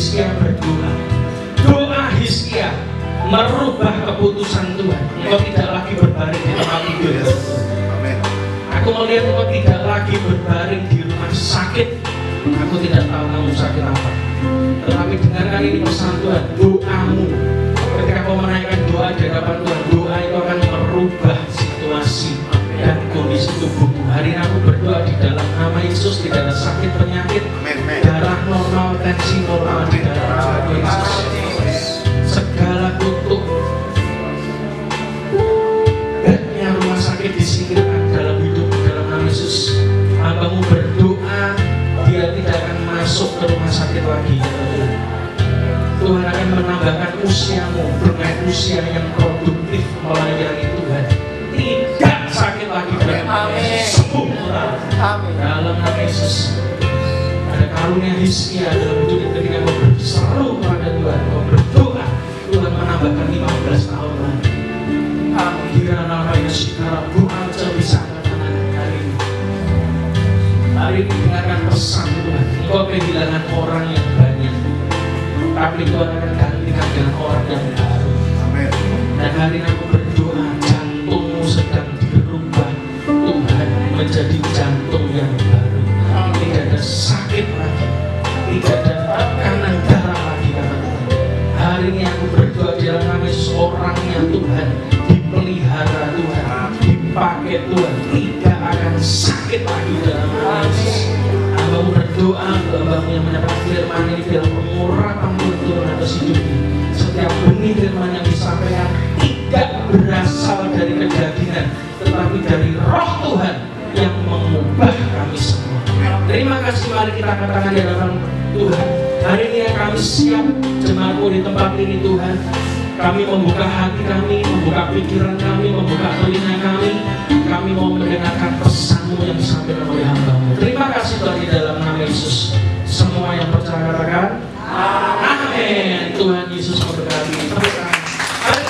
Hizkia berdoa. Doa Hizkia merubah keputusan Tuhan. Engkau tidak lagi berbaring di tempat tidur. Aku melihat engkau tidak lagi berbaring di rumah sakit. Aku tidak tahu kamu sakit apa. Tetapi dengarkan ini pesan Tuhan. Doamu, ketika kau menaikkan doa di hadapan Tuhan, doa itu akan merubah situasi dan kondisi tubuhmu. Hari ini aku berdoa di dalam nama Yesus, tidak ada sakit penyakit, darah normal, tensi normal di dalam nama Yesus. Segala kutuk bednya rumah sakit disingkirkan dalam hidup dalam nama Yesus. Hambamu berdoa, dia tidak akan masuk ke rumah sakit lagi. Tuhan akan menambahkan usiamu dengan usia yang produktif melayani Tuhan. Tidak sakit lagi dan sembuh dalam nama Yesus. Ada karunia Hizkia dalam hidup ketika kau berseru kepada Tuhan, kau berdoa, Tuhan menambahkan 15 tahun lagi. Bila nama Yesus karena doa bisa katakan hari ini. Hari ini dengarkan pesan Tuhan. Engkau kehilangan orang yang banyak, tapi Tuhan akan gantikan dengan orang yang baru. Dan hari ini aku berdoa, jantungmu sedang dirubah Tuhan menjadi jantung yang baru. Tidak ada sakit lagi, tidak ada tekanan darah lagi kata Tuhan. Hari ini aku berdoa di dalam nama Yesus, orangnya Tuhan dipelihara Tuhan, dipakai Tuhan, tidak akan sakit lagi dalam nama Yesus. Hambamu berdoa, hambamu yang mendapat firman ini dalam pengurapan turun atas hidup ini. Setiap benih firman yang disampaikan tidak berasal dari kedagingan, tetapi dari roh Tuhan yang mengubah kami semua. Terima kasih, mari kita katakan di hadapan Tuhan. Hari ini yang kami siap jemaatmu di tempat ini Tuhan. Kami membuka hati kami, membuka pikiran kami, membuka telinga kami. Kami mau mendengarkan pesan-Mu yang disampaikan oleh hamba-Mu. Terima kasih Tuhan di dalam nama Yesus. Semua yang percaya katakan amin. Tuhan Yesus memberkati. Mari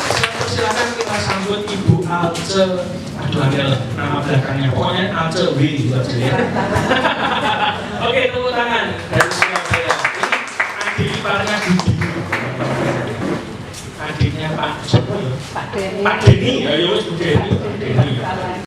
silakan kita sambut Ibu Alce. Aduh, ada nama belakangnya. Pokoknya Alce W itu aja ya. Oke, tepuk tangan dari Surabaya. Ini adik iparnya Budi. Adiknya Pak Denny. Pak Denny, ayo Bu Denny.